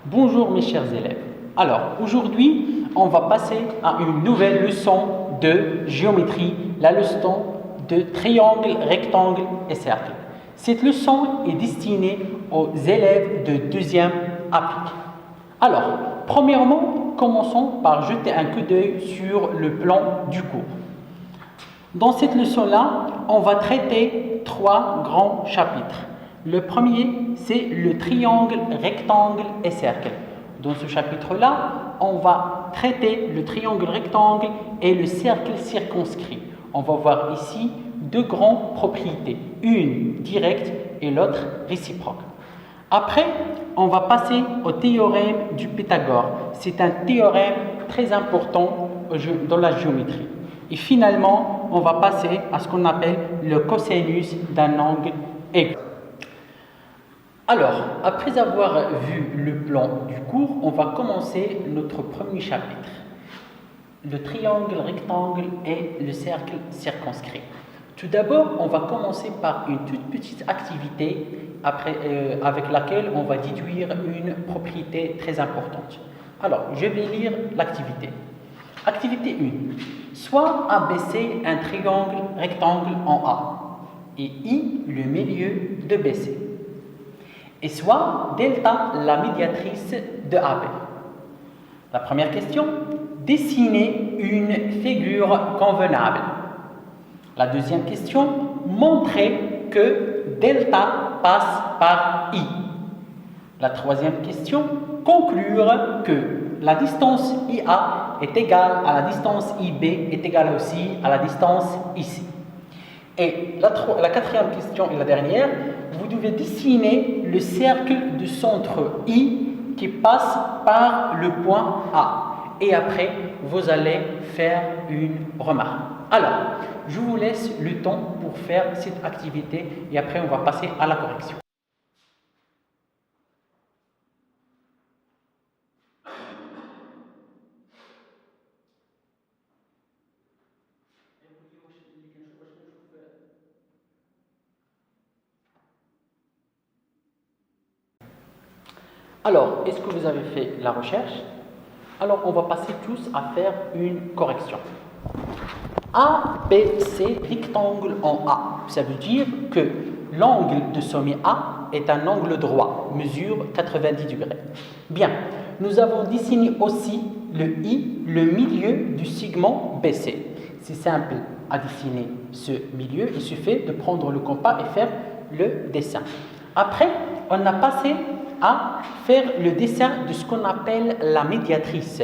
Bonjour mes chers élèves. Alors aujourd'hui, on va passer à une nouvelle leçon de géométrie, la leçon de triangle, rectangle et cercle. Cette leçon est destinée aux élèves de deuxième appliqué. Alors, premièrement, commençons par jeter un coup d'œil sur le plan du cours. Dans cette leçon-là, on va traiter trois grands chapitres. Le premier, c'est le triangle, rectangle et cercle. Dans ce chapitre-là, on va traiter le triangle rectangle et le cercle circonscrit. On va voir ici deux grandes propriétés, une directe et l'autre réciproque. Après, on va passer au théorème du Pythagore. C'est un théorème très important dans la géométrie. Et finalement, on va passer à ce qu'on appelle le cosinus d'un angle aigu. Alors, après avoir vu le plan du cours, on va commencer notre premier chapitre. Le triangle, rectangle et le cercle circonscrit. Tout d'abord, on va commencer par une toute petite activité avec laquelle on va déduire une propriété très importante. Alors, je vais lire l'activité. Activité 1. Soit ABC un triangle rectangle en A et I le milieu de BC. Et soit delta la médiatrice de AB. La première question, dessiner une figure convenable. La deuxième question, montrer que delta passe par I. La troisième question, conclure que la distance IA est égale à la distance IB est égale aussi à la distance ici. Et la quatrième question et la dernière, vous devez dessiner le cercle du centre I qui passe par le point A. Et après, vous allez faire une remarque. Alors, je vous laisse le temps pour faire cette activité et après, on va passer à la correction. Alors, est-ce que vous avez fait la recherche? Alors, on va passer tous à faire une correction. ABC rectangle en A. Ça veut dire que l'angle de sommet A est un angle droit, mesure 90 degrés. Bien, nous avons dessiné aussi le I, le milieu du segment BC. C'est simple à dessiner ce milieu, il suffit de prendre le compas et faire le dessin. Après, on a passé à faire le dessin de ce qu'on appelle la médiatrice.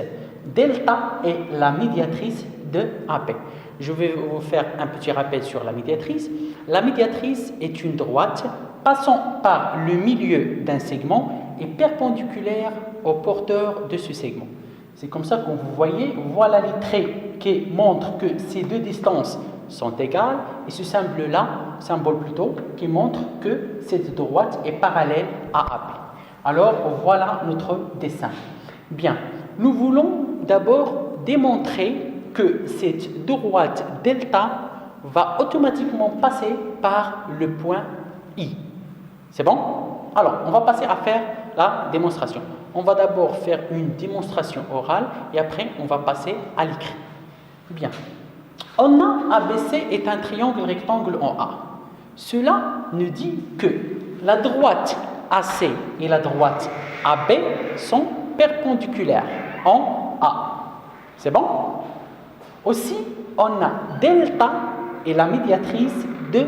Delta est la médiatrice de AB. Je vais vous faire un petit rappel sur la médiatrice. La médiatrice est une droite passant par le milieu d'un segment et perpendiculaire au porteur de ce segment. C'est comme ça que vous voyez, voilà les traits qui montrent que ces deux distances sont égales et ce symbole plutôt, qui montre que cette droite est parallèle à AB. Alors, voilà notre dessin. Bien, nous voulons d'abord démontrer que cette droite delta va automatiquement passer par le point I. C'est bon? Alors, on va passer à faire la démonstration. On va d'abord faire une démonstration orale et après, on va passer à l'écrit. Bien. On a ABC est un triangle rectangle en A. Cela nous dit que la droite AC et la droite AB sont perpendiculaires en A. C'est bon? Aussi, on a delta et la médiatrice de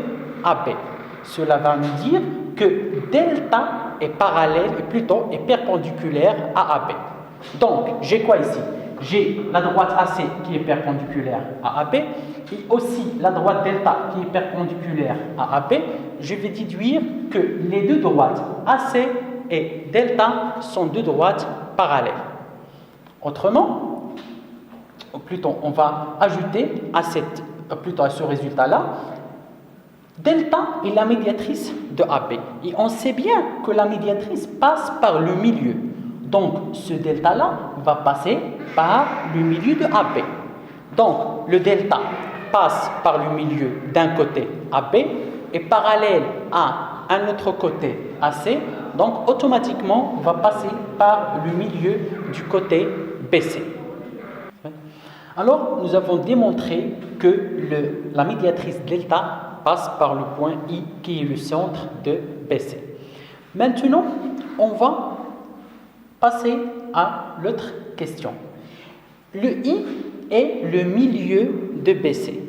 AB. Cela va nous dire que delta est parallèle et plutôt est perpendiculaire à AB. Donc, j'ai quoi ici? J'ai la droite AC qui est perpendiculaire à AB et aussi la droite delta qui est perpendiculaire à AB. Je vais déduire que les deux droites AC et delta sont deux droites parallèles. Autrement, plutôt on va ajouter à ce résultat-là, delta est la médiatrice de AB. Et on sait bien que la médiatrice passe par le milieu. Donc, ce delta-là va passer par le milieu de AB. Donc, le delta passe par le milieu d'un côté AB est parallèle à un autre côté AC, donc automatiquement, on va passer par le milieu du côté BC. Alors, nous avons démontré que la médiatrice delta passe par le point I qui est le centre de BC. Maintenant, on va passer à l'autre question. Le I est le milieu de BC.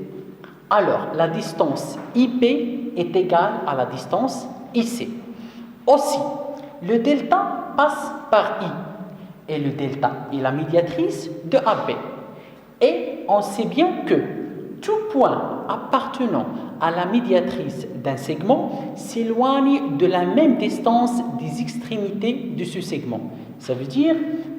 Alors, la distance IP est égale à la distance IC. Aussi, le delta passe par I et le delta est la médiatrice de AB. Et on sait bien que tout point appartenant à la médiatrice d'un segment s'éloigne de la même distance des extrémités de ce segment. Ça veut dire,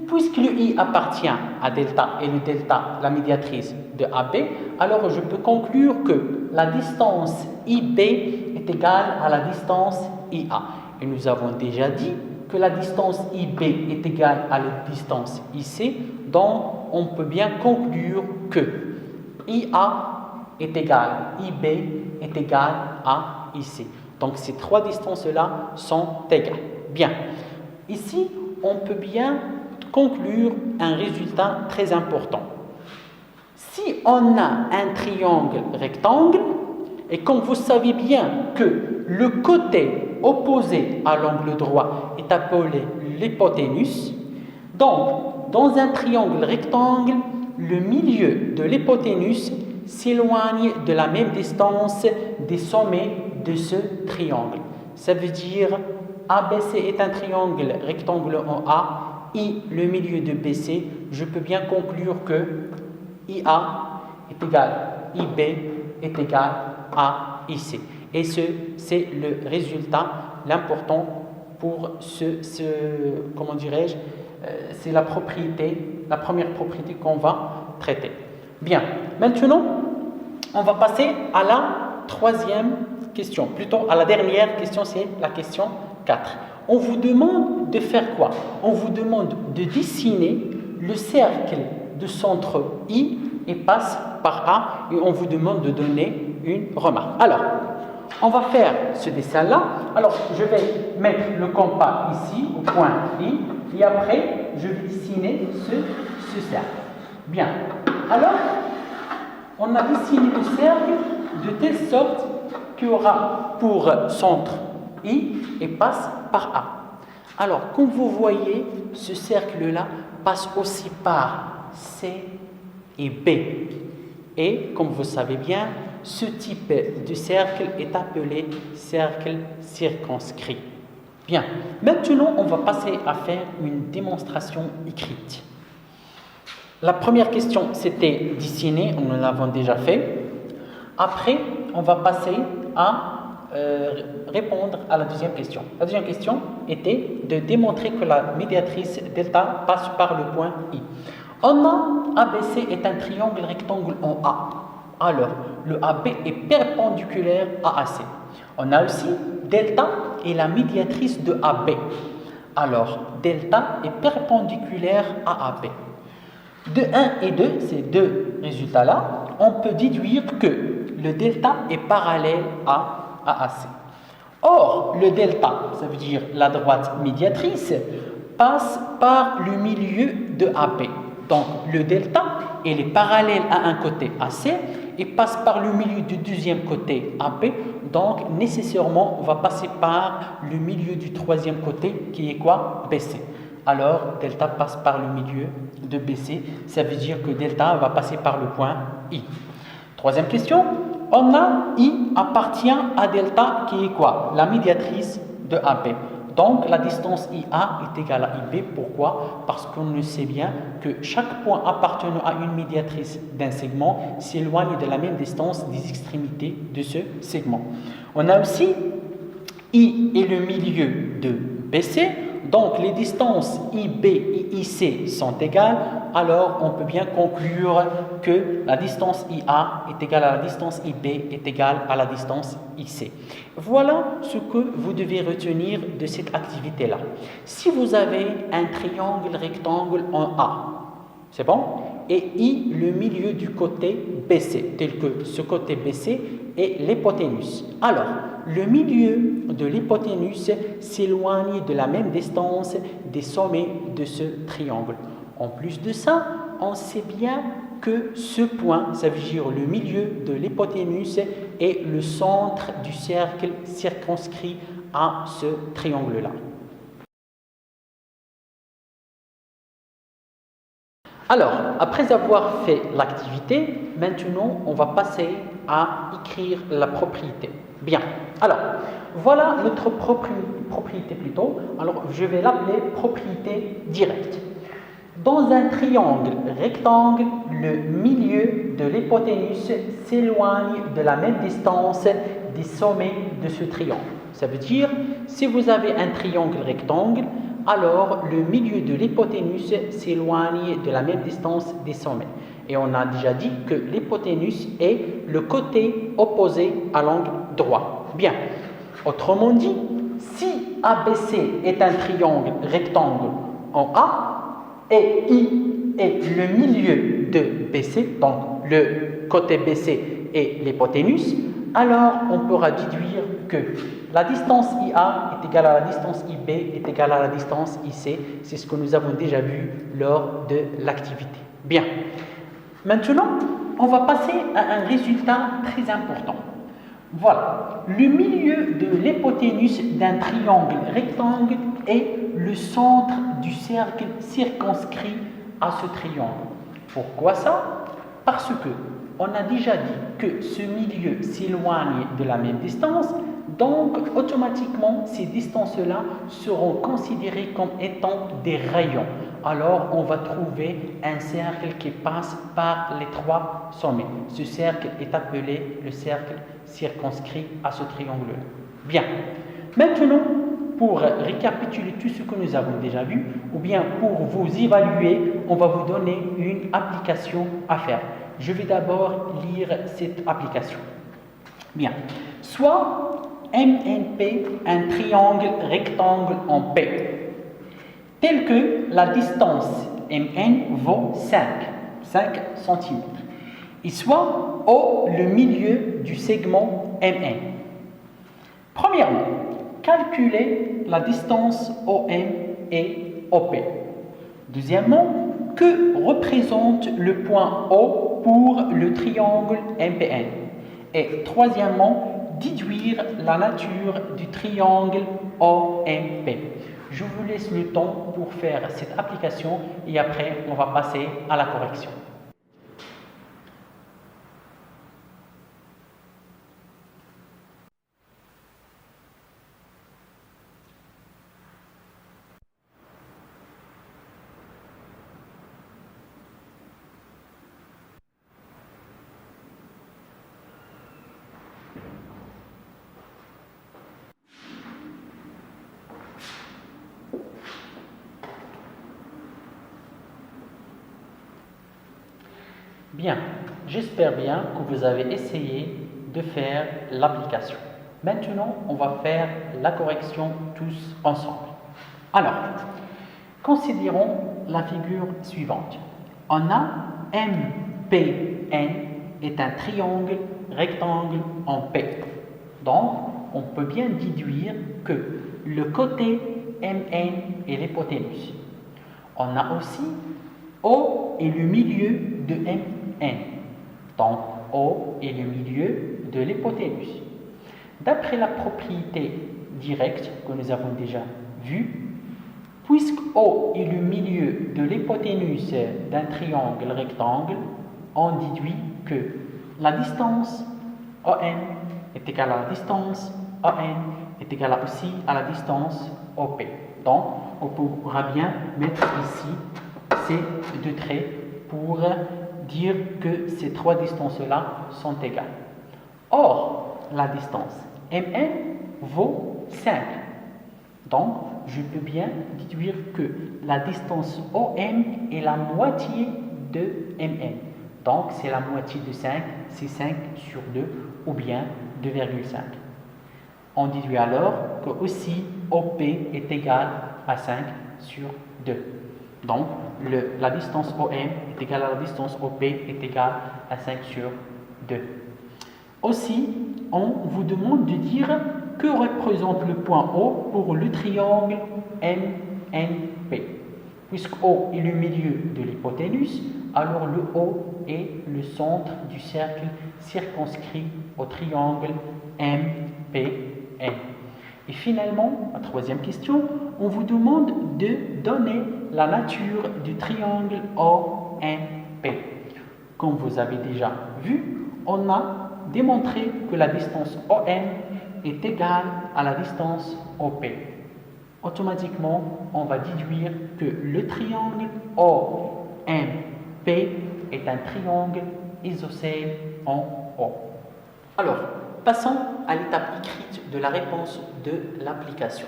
puisque le I appartient à delta et le delta la médiatrice de AB, alors je peux conclure que la distance IB est égale à la distance IA. Et nous avons déjà dit que la distance IB est égale à la distance IC, donc on peut bien conclure que IA est égal, IB est égal à IC. Donc ces trois distances-là sont égales. Bien. Ici, on peut bien conclure un résultat très important. Si on a un triangle rectangle, et comme vous savez bien que le côté opposé à l'angle droit est appelé l'hypoténuse, donc dans un triangle rectangle, le milieu de l'hypoténuse s'éloigne de la même distance des sommets de ce triangle. Ça veut dire ABC est un triangle rectangle en A, I le milieu de BC, je peux bien conclure que IA est égal à IB est égal à IC. Et c'est le résultat, l'important pour comment dirais-je, c'est la première propriété qu'on va traiter. Bien, maintenant, on va passer à la troisième question, plutôt à la dernière question, c'est la question 4. On vous demande de faire quoi? On vous demande de dessiner le cercle de centre I et passe par A, et on vous demande de donner une remarque. Alors, on va faire ce dessin-là. Alors, je vais mettre le compas ici, au point I, et après, je vais dessiner ce cercle. Bien. Alors, on a dessiné le cercle de telle sorte qu'il y aura pour centre I et passe par A. Alors, comme vous voyez, ce cercle-là passe aussi par C et B. Et, comme vous savez bien, ce type de cercle est appelé cercle circonscrit. Bien, maintenant, on va passer à faire une démonstration écrite. La première question, c'était dessiner, on l'avons déjà fait. Après, on va passer à répondre à la deuxième question. La deuxième question était de démontrer que la médiatrice delta passe par le point I. On a ABC est un triangle rectangle en A. Alors, le AB est perpendiculaire à AC. On a aussi delta est la médiatrice de AB. Alors, delta est perpendiculaire à AB. De 1 et 2, ces deux résultats-là, on peut déduire que le delta est parallèle à AC. Or, le delta, ça veut dire la droite médiatrice, passe par le milieu de AB. Donc, le delta, il est parallèle à un côté AC et passe par le milieu du deuxième côté AB. Donc, nécessairement, on va passer par le milieu du troisième côté qui est quoi? BC. Alors, delta passe par le milieu de BC. Ça veut dire que delta va passer par le point I. Troisième question. On a I appartient à delta qui est quoi? La médiatrice de AB. Donc, la distance IA est égale à IB. Pourquoi? Parce qu'on le sait bien que chaque point appartenant à une médiatrice d'un segment s'éloigne de la même distance des extrémités de ce segment. On a aussi I est le milieu de BC. Donc, les distances IB et IC sont égales. Alors, on peut bien conclure que la distance IA est égale à la distance IB est égale à la distance IC. Voilà ce que vous devez retenir de cette activité-là. Si vous avez un triangle rectangle en A, c'est bon? Et I, le milieu du côté BC, tel que ce côté BC et l'hypoténuse. Alors, le milieu de l'hypoténuse s'éloigne de la même distance des sommets de ce triangle. En plus de ça, on sait bien que ce point, ça veut dire le milieu de l'hypoténuse, est le centre du cercle circonscrit à ce triangle-là. Alors, après avoir fait l'activité, maintenant on va passer à écrire la propriété. Bien, alors, voilà notre propriété plutôt. Alors, je vais l'appeler propriété directe. Dans un triangle rectangle, le milieu de l'hypoténuse s'éloigne de la même distance des sommets de ce triangle. Ça veut dire, si vous avez un triangle rectangle, alors le milieu de l'hypoténuse s'éloigne de la même distance des sommets. Et on a déjà dit que l'hypoténuse est le côté opposé à l'angle droit. Bien, autrement dit, si ABC est un triangle rectangle en A, et I est le milieu de BC, donc le côté BC est l'hypoténuse, alors on pourra déduire que la distance IA est égale à la distance IB est égale à la distance IC. C'est ce que nous avons déjà vu lors de l'activité. Bien. Maintenant, on va passer à un résultat très important. Voilà. Le milieu de l'hypoténuse d'un triangle rectangle est le centre du cercle circonscrit à ce triangle. Pourquoi ça? Parce que on a déjà dit que ce milieu s'éloigne de la même distance, donc automatiquement ces distances-là seront considérées comme étant des rayons. Alors on va trouver un cercle qui passe par les trois sommets. Ce cercle est appelé le cercle circonscrit à ce triangle-là. Bien. Maintenant, pour récapituler tout ce que nous avons déjà vu, ou bien pour vous évaluer, on va vous donner une application à faire. Je vais d'abord lire cette application. Bien. Soit MNP, un triangle rectangle en P, tel que la distance MN vaut 5 cm, et soit O le milieu du segment MN. Premièrement, calculez la distance OM et OP. Deuxièmement, que représente le point O pour le triangle MPN? Et troisièmement, déduire la nature du triangle OMP. Je vous laisse le temps pour faire cette application et après on va passer à la correction. Bien, j'espère bien que vous avez essayé de faire l'application. Maintenant, on va faire la correction tous ensemble. Alors, considérons la figure suivante. On a MPN est un triangle rectangle en P. Donc, on peut bien déduire que le côté MN est l'hypoténuse. On a aussi O est le milieu de MN. Donc, O est le milieu de l'hypoténuse. D'après la propriété directe que nous avons déjà vue, puisque O est le milieu de l'hypoténuse d'un triangle rectangle, on déduit que la distance OM est égale à la distance ON est égale aussi à la distance OP. Donc, on pourra bien mettre ici ces deux traits pour dire que ces trois distances-là sont égales. Or, la distance MN vaut 5. Donc, je peux bien déduire que la distance OM est la moitié de MN. Donc, c'est la moitié de 5, c'est 5 sur 2 ou bien 2,5. On déduit alors que aussi OP est égal à 5 sur 2. Donc, la distance OM est égale à la distance OP est égale à 5 sur 2. Aussi, on vous demande de dire que représente le point O pour le triangle MNP. Puisque O est le milieu de l'hypoténuse, alors le O est le centre du cercle circonscrit au triangle MPN. Et finalement, la troisième question, on vous demande de donner la nature du triangle ONP. Comme vous avez déjà vu, on a démontré que la distance ON est égale à la distance OP. Automatiquement, on va déduire que le triangle OMP est un triangle isocèle en O. Alors, passons à l'étape écrite de la réponse de l'application.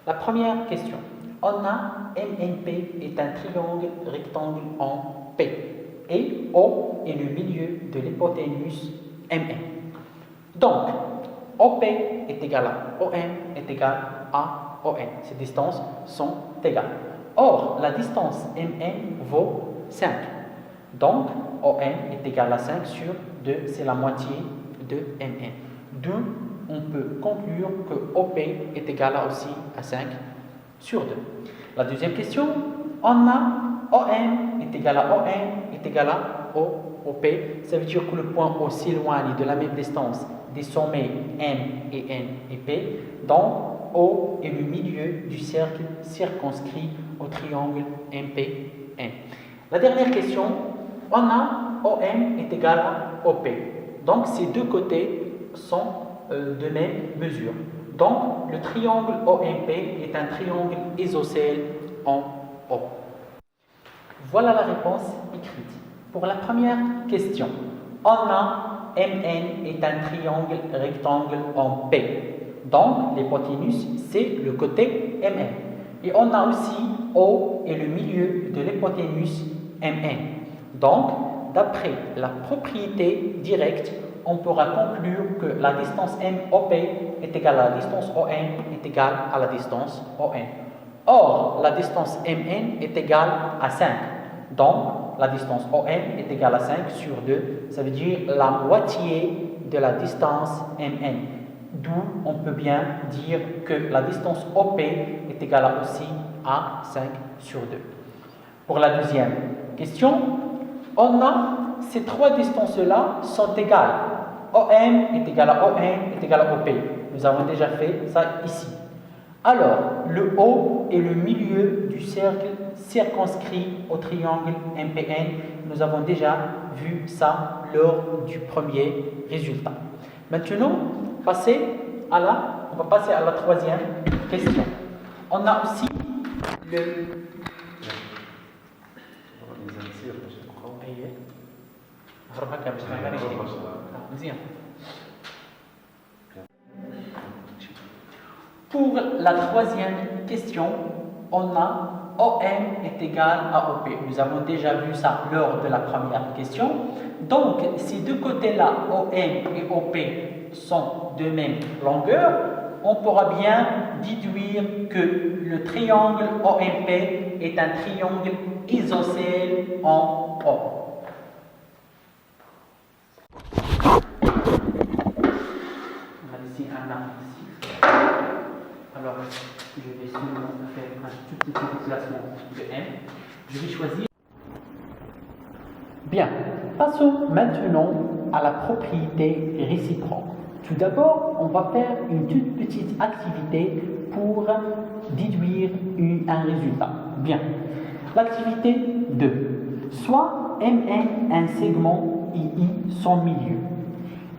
La première question. On a MNP est un triangle rectangle en P et O est le milieu de l'hypoténuse MN. Donc, OP est égal à OM est égal à ON. Ces distances sont égales. Or, la distance MN vaut 5. Donc, ON est égal à 5 sur 2, c'est la moitié de MN. D'où on peut conclure que OP est égal aussi à 5 sur 2. La deuxième question, on a OM est égal à ON est égal à OP. Ça veut dire que le point O s'éloigne de la même distance des sommets M et N et P. Donc, O est le milieu du cercle circonscrit au triangle MPN. La dernière question, on a OM est égal à OP. Donc, ces deux côtés sont de même mesure. Donc, le triangle OMP est un triangle isocèle en O. Voilà la réponse écrite. Pour la première question, on a MN est un triangle rectangle en P. Donc, l'hypoténuse, c'est le côté MN. Et on a aussi O est le milieu de l'hypoténuse MN. Donc, d'après la propriété directe, on pourra conclure que la distance MOP est égale à la distance ON est égale à la distance ON. Or, la distance MN est égale à 5. Donc, la distance ON est égale à 5 sur 2. Ça veut dire la moitié de la distance MN. D'où on peut bien dire que la distance OP est égale aussi à 5 sur 2. Pour la deuxième question, on a ces trois distances-là sont égales. OM est égal à ON est égal à OP. Nous avons déjà fait ça ici. Alors, le O est le milieu du cercle circonscrit au triangle MPN. Nous avons déjà vu ça lors du premier résultat. Maintenant, on va passer à la troisième question. On a aussi le... Pour la troisième question, on a OM est égal à OP. Nous avons déjà vu ça lors de la première question. Donc, ces deux côtés-là, OM et OP, sont de même longueur. On pourra bien déduire que le triangle OMP est un triangle isocèle en O. Ici un arc. Alors, je vais seulement faire un tout petit déplacement de M. Je vais choisir. Bien, passons maintenant à la propriété réciproque. Tout d'abord, on va faire une toute petite activité pour déduire un résultat. Bien, l'activité 2. Soit MN un segment II son milieu,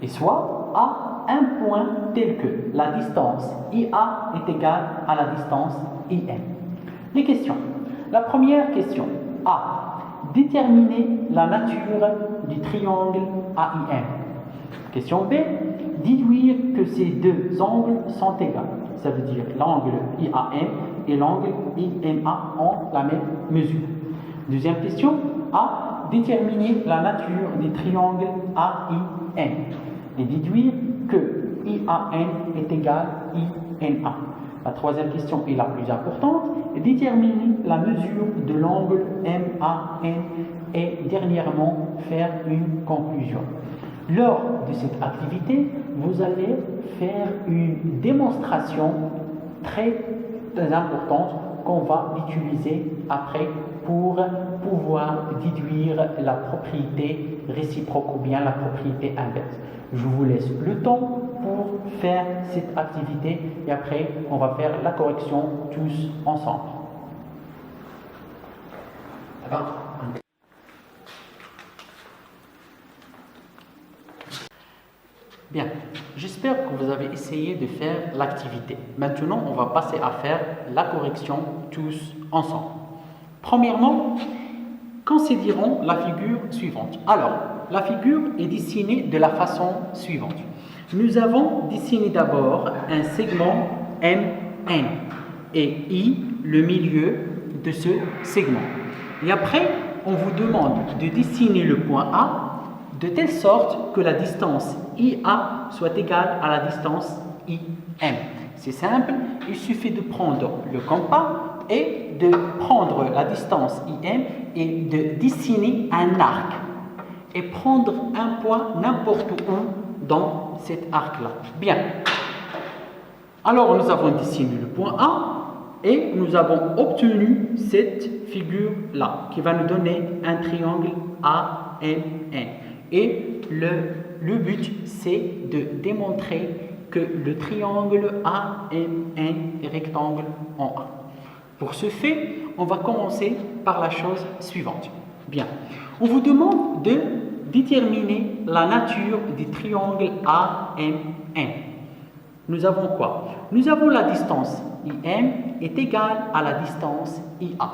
et soit A un point tel que la distance IA est égale à la distance IN. Les questions. La première question. A. Déterminer la nature du triangle AIM. Question B. Déduire que ces deux angles sont égaux. Ça veut dire l'angle IAM et l'angle IMA ont la même mesure. Deuxième question. A. Déterminer la nature des triangles AIN. Et déduire que IAN est égal à INA. La troisième question est la plus importante. Déterminer la mesure de l'angle MAN et dernièrement faire une conclusion. Lors de cette activité, vous allez faire une démonstration très importante qu'on va utiliser après pour pouvoir déduire la propriété réciproque ou bien la propriété inverse. Je vous laisse le temps pour faire cette activité et après on va faire la correction tous ensemble. D'accord ? Bien, j'espère que vous avez essayé de faire l'activité. Maintenant, on va passer à faire la correction tous ensemble. Premièrement, considérons la figure suivante. Alors, la figure est dessinée de la façon suivante. Nous avons dessiné d'abord un segment MN et I, le milieu de ce segment. Et après, on vous demande de dessiner le point A de telle sorte que la distance IA soit égale à la distance IM. C'est simple, il suffit de prendre le compas et de prendre la distance IM et de dessiner un arc et prendre un point n'importe où dans cet arc-là. Bien. Alors, nous avons dessiné le point A et nous avons obtenu cette figure-là qui va nous donner un triangle AMN. Et le but, c'est de démontrer que le triangle AMN est rectangle en A. Pour ce fait, on va commencer par la chose suivante. Bien, on vous demande de déterminer la nature du triangle AMN. Nous avons quoi? Nous avons la distance IM est égale à la distance IA.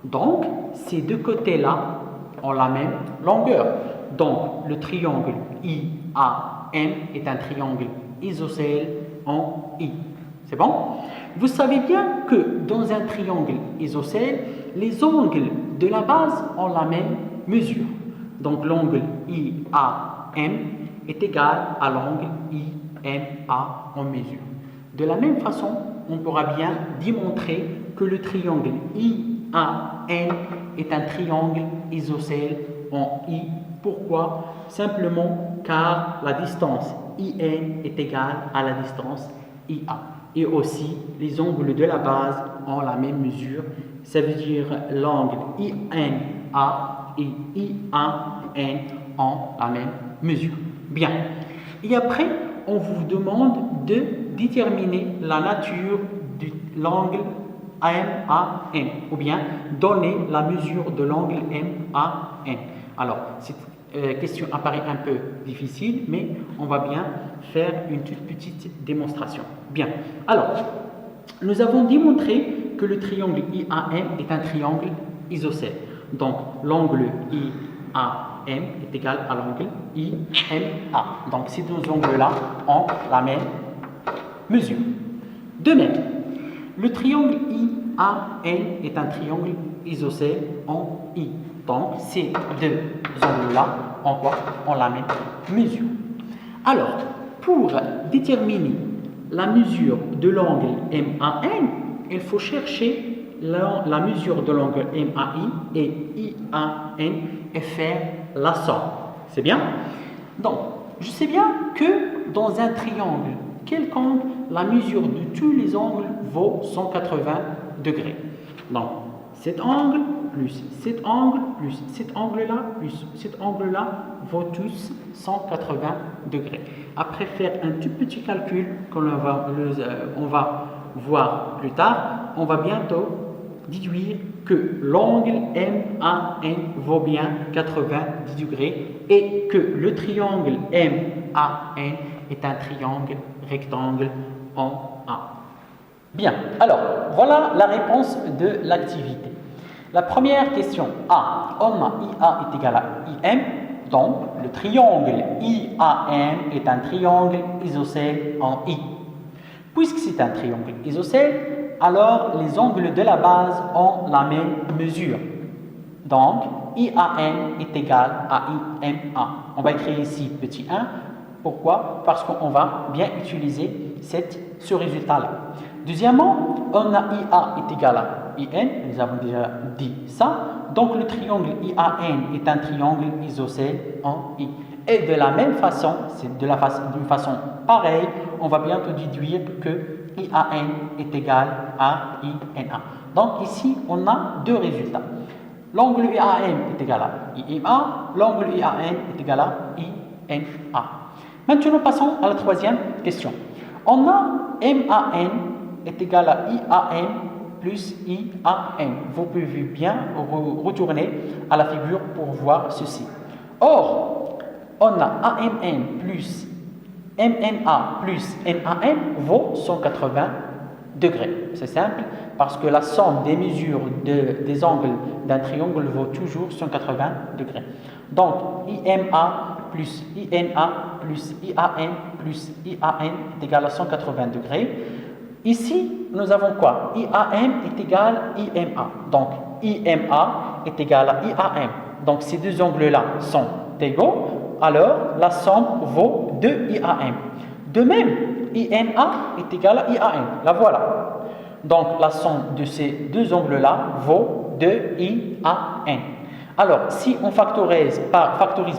Donc, ces deux côtés-là ont la même longueur. Donc, le triangle IAM est un triangle isocèle en I. C'est bon? Vous savez bien que dans un triangle isocèle, les angles de la base ont la même mesure. Donc, l'angle IAM est égal à l'angle IMA en mesure. De la même façon, on pourra bien démontrer que le triangle IAN est un triangle isocèle en I. Pourquoi? Simplement car la distance IN est égale à la distance IA. Et aussi, les angles de la base ont la même mesure. Ça veut dire l'angle INA et IAN ont la même mesure. Bien. Et après, on vous demande de déterminer la nature de l'angle MAN ou bien donner la mesure de l'angle MAN. Alors, cette question apparaît un peu difficile, mais on va bien faire une toute petite démonstration. Bien. Alors, nous avons démontré que le triangle IAM est un triangle isocèle. Donc, l'angle IAM est égal à l'angle IMA. Donc, ces deux angles-là ont la même mesure. De même, le triangle IAN est un triangle isocèle en I. Donc, ces deux angles-là ont la même mesure. Alors, pour déterminer la mesure de l'angle MAN, il faut chercher la mesure de l'angle MAI et IAN et faire la somme. C'est bien? Donc, je sais bien que dans un triangle quelconque, la mesure de tous les angles vaut 180 degrés. Donc, cet angle plus cet angle plus cet angle-là plus cet angle-là vaut tous 180 degrés. Après faire un tout petit calcul qu'on on va voir plus tard, on va bientôt déduire que l'angle MAN vaut bien 90 degrés et que le triangle MAN est un triangle rectangle en A. Bien, alors voilà la réponse de l'activité. La première question A, IA est égal à IM, donc le triangle IAM est un triangle isocèle en I. Puisque c'est un triangle isocèle, alors les angles de la base ont la même mesure. Donc, IAM est égal à IMA. On va écrire ici petit 1. Pourquoi? Parce qu'on va bien utiliser ce résultat-là. Deuxièmement, on a IA est égal à IN, nous avons déjà dit ça. Donc, le triangle IAN est un triangle isocèle en I. Et de la même façon, d'une façon pareille, on va bientôt déduire que IAN est égal à INA. Donc ici, on a deux résultats. L'angle IAM est égal à IMA, l'angle IAN est égal à INA. Maintenant, passons à la troisième question. On a MAN est égal à IAM plus IAN. Vous pouvez bien retourner à la figure pour voir ceci. Or, on a AMN plus MNA plus MAN vaut 180 degrés. C'est simple parce que la somme des mesures des angles d'un triangle vaut toujours 180 degrés. Donc, IMA plus INA plus IAN plus IAN est égal à 180 degrés. Ici, nous avons quoi? IAM est égal à IMA. Donc, IMA est égal à IAM. Donc, ces deux angles-là sont égaux. Alors, la somme vaut 2 IAM. De même, INA est égal à IAN. La voilà. Donc, la somme de ces deux angles-là vaut 2 IAN. Alors, si on factorise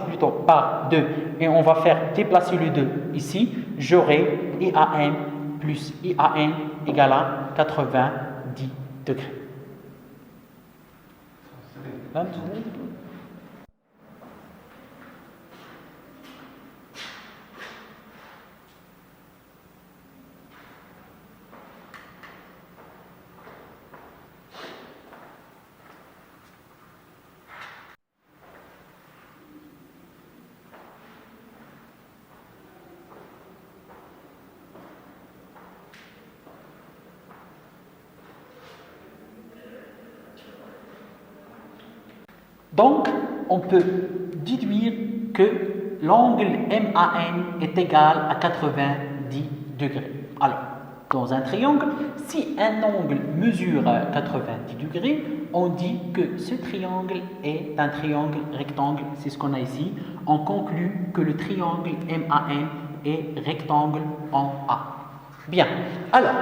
plutôt par 2 et on va faire déplacer le 2 ici, j'aurai IAM plus IAN égale à 90 degrés. Donc, on peut déduire que l'angle MAN est égal à 90 degrés. Alors, dans un triangle, si un angle mesure 90 degrés, on dit que ce triangle est un triangle rectangle. C'est ce qu'on a ici. On conclut que le triangle MAN est rectangle en A. Bien. Alors,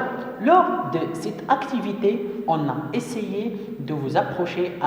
lors de cette activité, on a essayé de vous approcher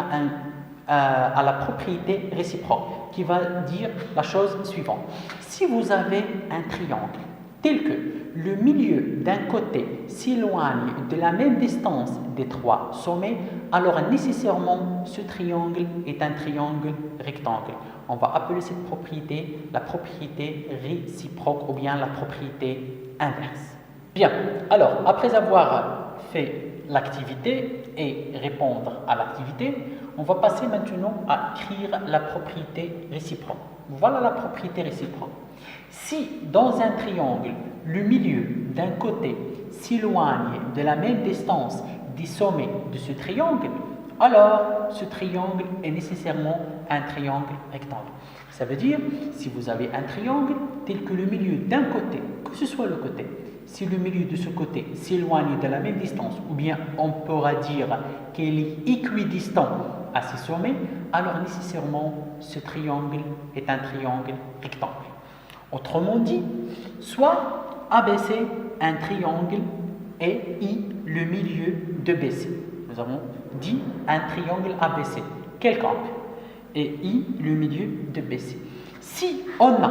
à la propriété réciproque qui va dire la chose suivante. Si vous avez un triangle tel que le milieu d'un côté s'éloigne de la même distance des trois sommets, alors nécessairement ce triangle est un triangle rectangle. On va appeler cette propriété la propriété réciproque ou bien la propriété inverse. Bien, alors après avoir fait l'activité et répondre à l'activité, on va passer maintenant à écrire la propriété réciproque. Voilà la propriété réciproque. Si dans un triangle, le milieu d'un côté s'éloigne de la même distance des sommets de ce triangle, alors ce triangle est nécessairement un triangle rectangle. Ça veut dire, si vous avez un triangle tel que le milieu d'un côté, que ce soit le côté, si le milieu de ce côté s'éloigne de la même distance, ou bien on pourra dire qu'il est équidistant à ces sommets, alors nécessairement ce triangle est un triangle rectangle. Autrement dit, soit ABC un triangle et I le milieu de BC. Nous avons dit un triangle ABC, quelconque, et I le milieu de BC. Si on a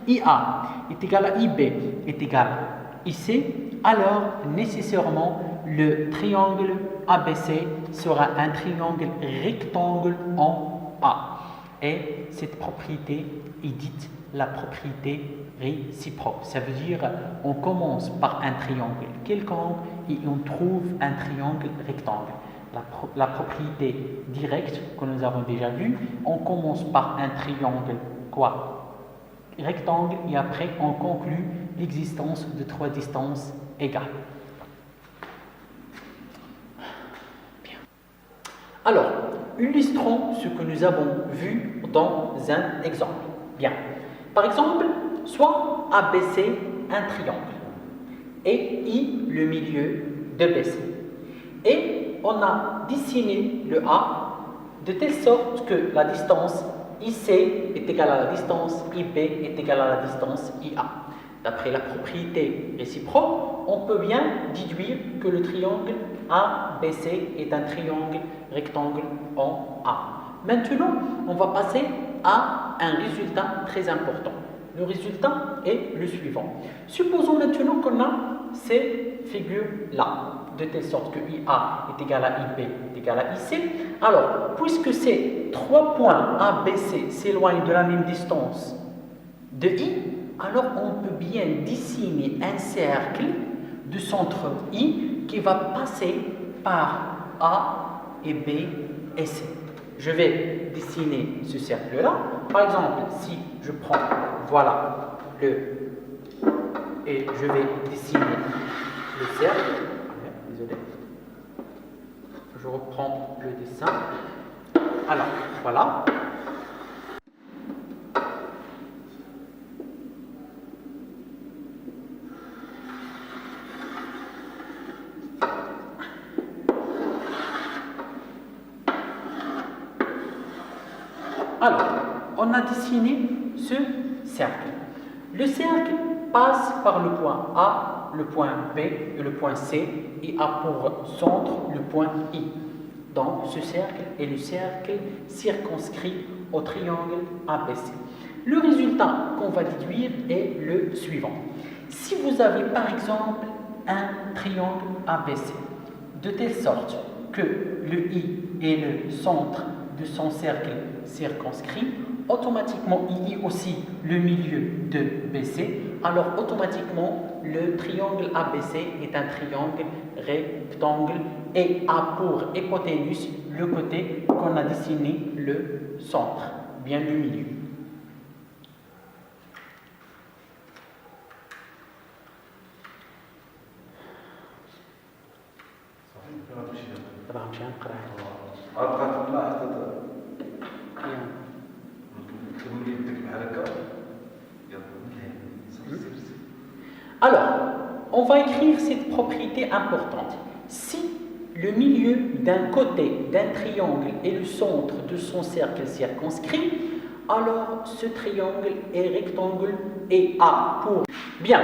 IA est égal à IB est égal à IC, alors nécessairement le triangle ABC sera un triangle rectangle en A. Et cette propriété est dite la propriété réciproque. Ça veut dire on commence par un triangle quelconque et on trouve un triangle rectangle. La propriété directe que nous avons déjà vue, on commence par un triangle rectangle et après on conclut l'existence de trois distances égales. Bien. Alors, illustrons ce que nous avons vu dans un exemple. Bien. Par exemple, soit ABC un triangle et I le milieu de BC. Et on a dessiné le A de telle sorte que la distance IC est égale à la distance IB est égale à la distance IA. D'après la propriété réciproque, on peut bien déduire que le triangle ABC est un triangle rectangle en A. Maintenant, on va passer à un résultat très important. Le résultat est le suivant. Supposons maintenant qu'on a ces figures-là, de telle sorte que IA est égal à IB est égal à IC. Alors, puisque ces trois points A, B, C s'éloignent de la même distance de I, alors on peut bien dessiner un cercle de centre I qui va passer par A et B et C. Je vais dessiner ce cercle-là. Par exemple, si je prends, voilà, et je vais dessiner le cercle. Désolé. Je reprends le dessin. Alors, voilà. Alors, on a dessiné ce cercle. Le cercle passe par le point A, le point B et le point C et a pour centre le point I. Donc, ce cercle est le cercle circonscrit au triangle ABC. Le résultat qu'on va déduire est le suivant. Si vous avez par exemple un triangle ABC, de telle sorte que le I est le centre de son cercle circonscrit, automatiquement il y a aussi le milieu de BC, alors automatiquement le triangle ABC est un triangle rectangle et a pour hypoténuse le côté qu'on a dessiné le centre, bien le milieu. Alors, on va écrire cette propriété importante. Si le milieu d'un côté d'un triangle est le centre de son cercle circonscrit, alors ce triangle est rectangle et a pour... Bien,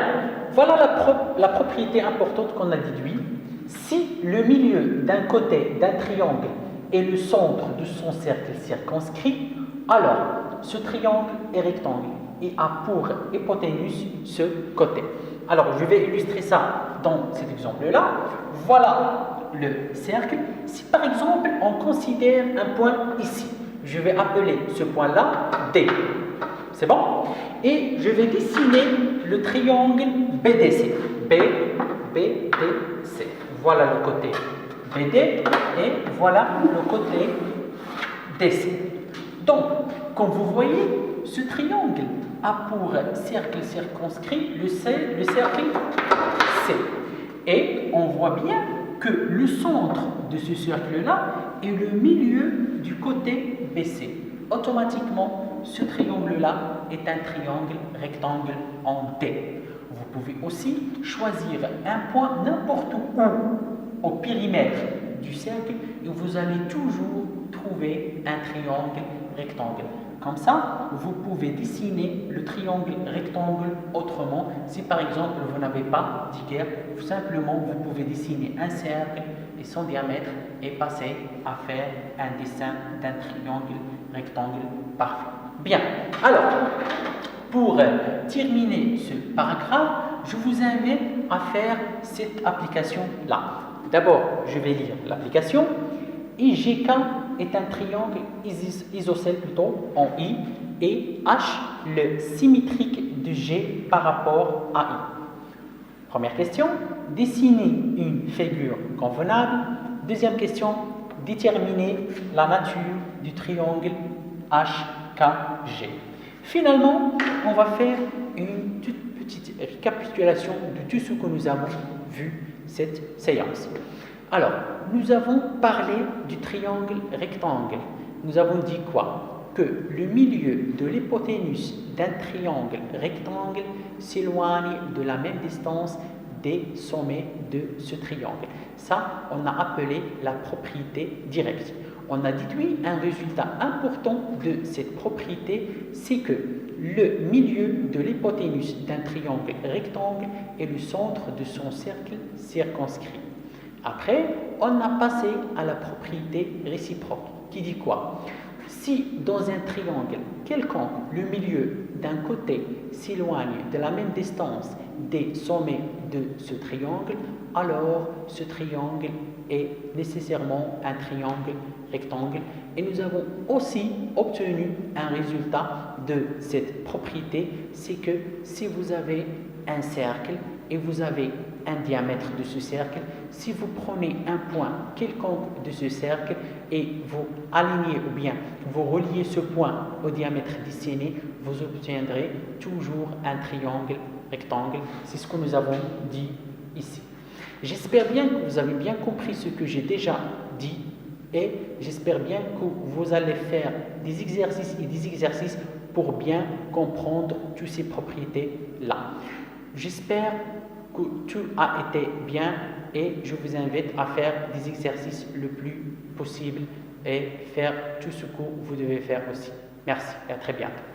voilà la propriété importante qu'on a déduite. Si le milieu d'un côté d'un triangle est le centre de son cercle circonscrit, alors ce triangle est rectangle et a pour hypoténuse ce côté. Alors, je vais illustrer ça dans cet exemple-là. Voilà le cercle. Si par exemple, on considère un point ici, je vais appeler ce point-là D. C'est bon? Et je vais dessiner le triangle BDC. BDC. Voilà le côté BD et voilà le côté DC. Donc, comme vous voyez, ce triangle a pour cercle circonscrit le cercle C. Et on voit bien que le centre de ce cercle-là est le milieu du côté BC. Automatiquement, ce triangle-là est un triangle rectangle en D. Vous pouvez aussi choisir un point n'importe où au périmètre du cercle et vous allez toujours trouver un triangle rectangle. Comme ça, vous pouvez dessiner le triangle rectangle autrement. Si par exemple vous n'avez pas d'hyper, simplement vous pouvez dessiner un cercle et son diamètre et passer à faire un dessin d'un triangle rectangle parfait. Bien, alors, pour terminer ce paragraphe, je vous invite à faire cette application-là. D'abord, je vais lire l'application. IGK est un triangle isocèle plutôt en I et H le symétrique de G par rapport à I. Première question, dessiner une figure convenable. Deuxième question, déterminer la nature du triangle HKG. Finalement, on va faire une toute petite récapitulation de tout ce que nous avons vu cette séance. Alors, nous avons parlé du triangle rectangle. Nous avons dit quoi? Que le milieu de l'hypoténuse d'un triangle rectangle s'éloigne de la même distance des sommets de ce triangle. Ça, on a appelé la propriété directe. On a déduit un résultat important de cette propriété, c'est que le milieu de l'hypoténuse d'un triangle rectangle est le centre de son cercle circonscrit. Après, on a passé à la propriété réciproque, qui dit quoi? si dans un triangle quelconque, le milieu d'un côté s'éloigne de la même distance des sommets de ce triangle, alors ce triangle est nécessairement un triangle rectangle. Et nous avons aussi obtenu un résultat de cette propriété, c'est que si vous avez un cercle et vous avez un diamètre de ce cercle, si vous prenez un point quelconque de ce cercle et vous alignez ou bien vous reliez ce point au diamètre dessiné, vous obtiendrez toujours un triangle rectangle. C'est ce que nous avons dit ici. J'espère bien que vous avez bien compris ce que j'ai déjà dit et j'espère bien que vous allez faire des exercices et des exercices pour bien comprendre toutes ces propriétés-là. J'espère que tout a été bien et je vous invite à faire des exercices le plus possible et faire tout ce que vous devez faire aussi. Merci et à très bientôt.